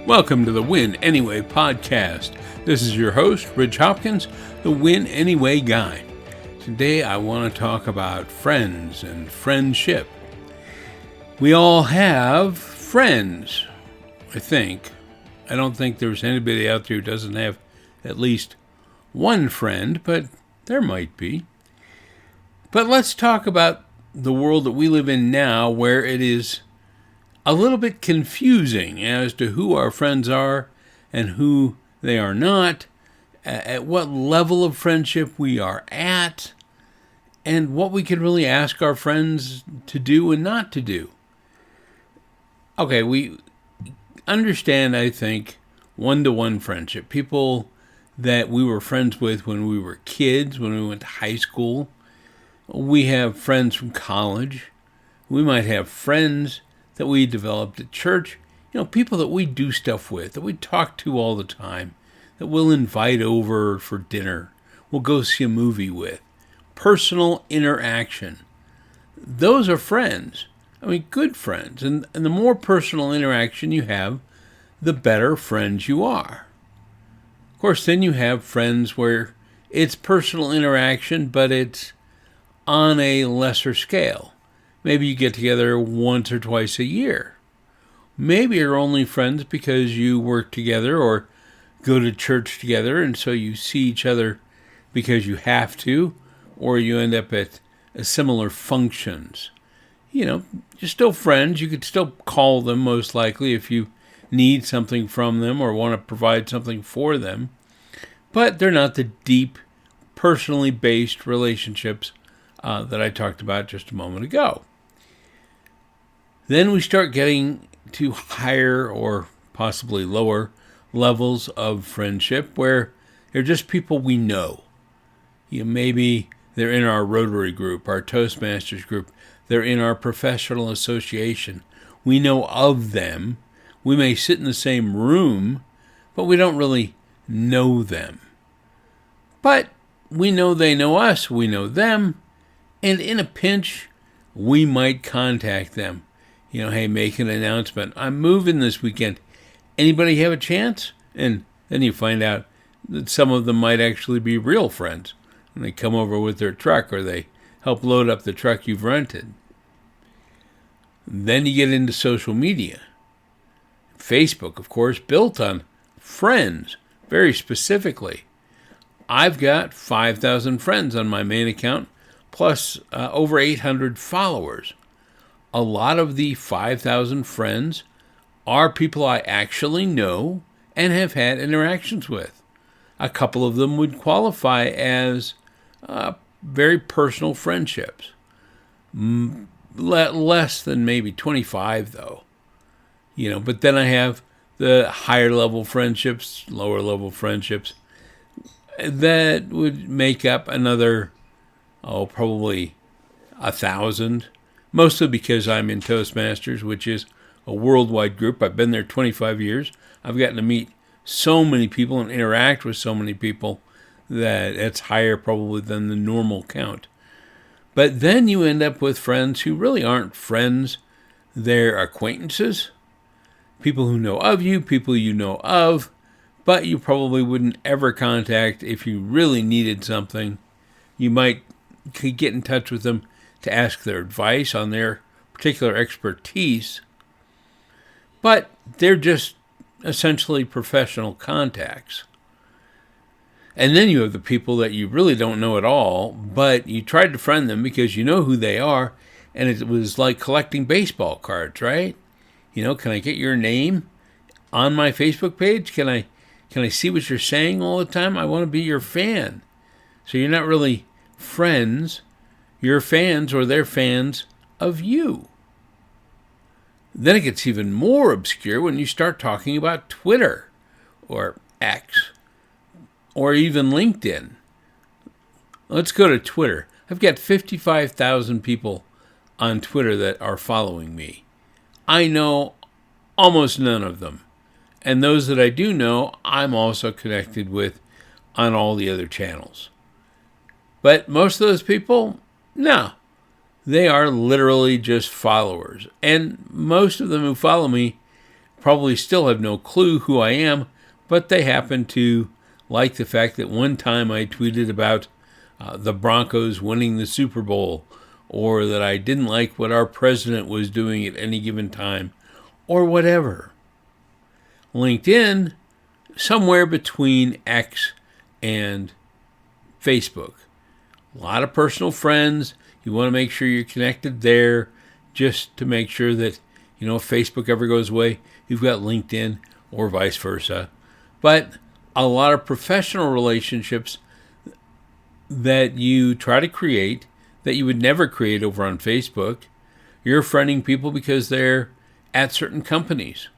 Welcome to the Win Anyway podcast. This is your host, Rich Hopkins, the Win Anyway guy. Today I want to talk about friends and friendship. We all have friends, I think. I don't think there's anybody out there who doesn't have at least one friend, but there might be. But let's talk about the world that we live in now, where it is a little bit confusing as to who our friends are and who they are not, at what level of friendship we are at, and what we can really ask our friends to do and not to do. Okay, we understand, I think, one-to-one friendship. People that we were friends with when we were kids, when we went to high school. We have friends from college. We might have friends that we developed at church. People that we do stuff with, that we talk to all the time, that we'll invite over for dinner, we'll go see a movie with. Personal interaction. Those are friends. Good friends. And the more personal interaction you have, the better friends you are. Of course, then you have friends where it's personal interaction, but it's on a lesser scale. Maybe you get together once or twice a year. Maybe you're only friends because you work together or go to church together, and so you see each other because you have to, or you end up at similar functions. You're still friends. You could still call them, most likely, if you need something from them or want to provide something for them. But they're not the deep, personally based relationships that I talked about just a moment ago. Then we start getting to higher or possibly lower levels of friendship where they're just people we know. Maybe they're in our Rotary group, our Toastmasters group. They're in our professional association. We know of them. We may sit in the same room, but we don't really know them. But we know they know us. We know them. And in a pinch, we might contact them. Hey, make an announcement. I'm moving this weekend. Anybody have a chance? And then you find out that some of them might actually be real friends. And they come over with their truck, or they help load up the truck you've rented. Then you get into social media. Facebook, of course, built on friends, very specifically. I've got 5,000 friends on my main account, plus over 800 followers. A lot of the 5,000 friends are people I actually know and have had interactions with. A couple of them would qualify as very personal friendships. Less than maybe 25, though. But then I have the higher level friendships, lower level friendships, that would make up another, probably 1,000. Mostly because I'm in Toastmasters, which is a worldwide group. I've been there 25 years. I've gotten to meet so many people and interact with so many people that it's higher probably than the normal count. But then you end up with friends who really aren't friends. They're acquaintances, people who know of you, people you know of, but you probably wouldn't ever contact if you really needed something. You might get in touch with them to ask their advice on their particular expertise, but they're just essentially professional contacts. And then you have the people that you really don't know at all, but you tried to friend them because you know who they are, and it was like collecting baseball cards, right? Can I get your name on my Facebook page? Can I see what you're saying all the time? I want to be your fan. So you're not really friends. You're fans, or they're fans of you. Then it gets even more obscure when you start talking about Twitter or X or even LinkedIn. Let's go to Twitter. I've got 55,000 people on Twitter that are following me. I know almost none of them. And those that I do know, I'm also connected with on all the other channels. But most of those people, no. They are literally just followers. And most of them who follow me probably still have no clue who I am, but they happen to like the fact that one time I tweeted about the Broncos winning the Super Bowl, or that I didn't like what our president was doing at any given time, or whatever. LinkedIn, somewhere between X and Facebook. A lot of personal friends. You want to make sure you're connected there, just to make sure that, if Facebook ever goes away, you've got LinkedIn, or vice versa. But a lot of professional relationships that you try to create that you would never create over on Facebook. You're friending people because they're at certain companies.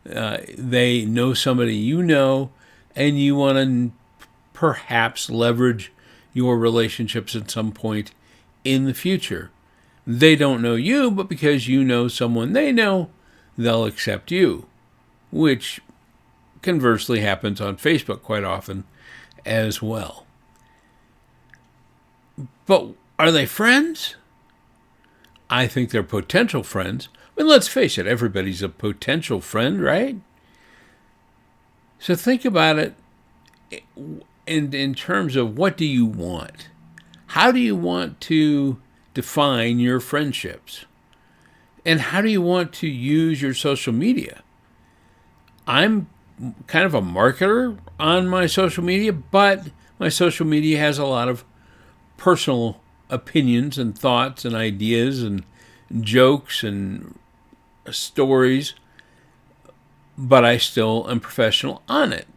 They know somebody you know, and you want to perhaps leverage your relationships at some point in the future. They don't know you, but because you know someone they know, they'll accept you, which conversely happens on Facebook quite often as well. But are they friends? I think they're potential friends. I mean, let's face it, everybody's a potential friend, right? So think about it in terms of, what do you want? How do you want to define your friendships? And how do you want to use your social media? I'm kind of a marketer on my social media, but my social media has a lot of personal opinions and thoughts and ideas and jokes and stories, but I still am professional on it.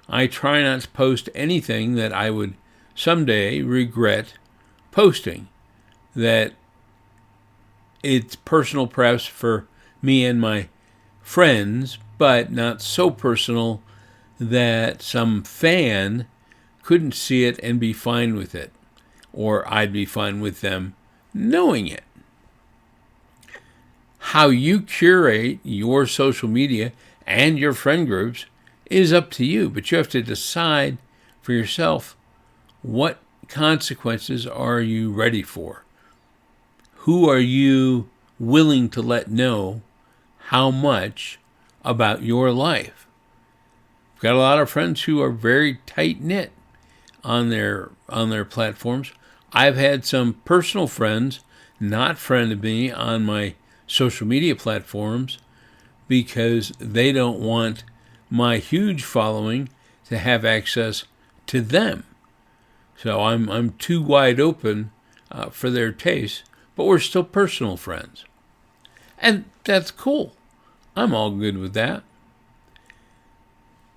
I try not to post anything that I would someday regret posting, that it's personal perhaps for me and my friends, but not so personal that some fan couldn't see it and be fine with it, or I'd be fine with them knowing it. How you curate your social media and your friend groups is up to you, but you have to decide for yourself, what consequences are you ready for? Who are you willing to let know how much about your life? I've got a lot of friends who are very tight-knit on their platforms. I've had some personal friends not friended me on my social media platforms because they don't want my huge following to have access to them. So I'm too wide open for their taste, but we're still personal friends. And that's cool. I'm all good with that.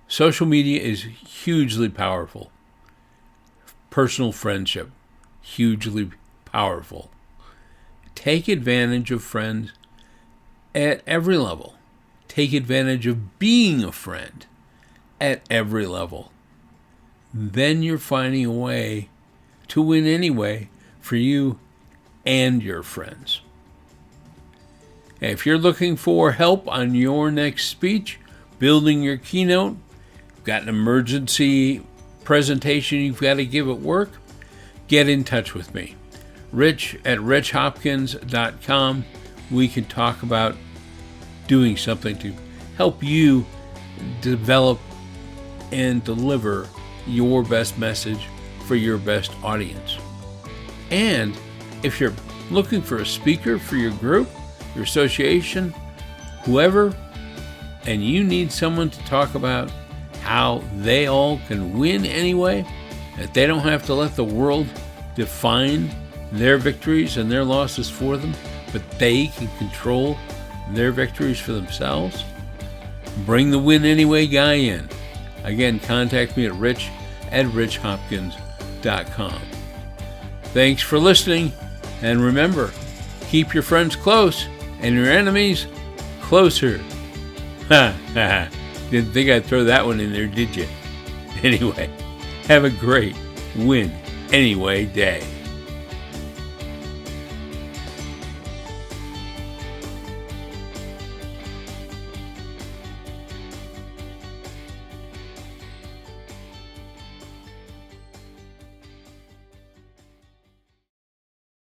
Social media is hugely powerful. Personal friendship, hugely powerful. Take advantage of friends at every level. Take advantage of being a friend at every level. Then you're finding a way to win anyway for you and your friends. And if you're looking for help on your next speech, building your keynote, got an emergency presentation you've got to give at work, get in touch with me. Rich at richhopkins.com. We can talk about doing something to help you develop and deliver your best message for your best audience. And if you're looking for a speaker for your group, your association, whoever, and you need someone to talk about how they all can win anyway, that they don't have to let the world define their victories and their losses for them, but they can control their victories for themselves, bring the Win Anyway guy in. Again, contact me at rich@richhopkins.com. Thanks for listening, and remember, keep your friends close and your enemies closer. Ha ha. Didn't think I'd throw that one in there, did you? Anyway, have a great Win Anyway day.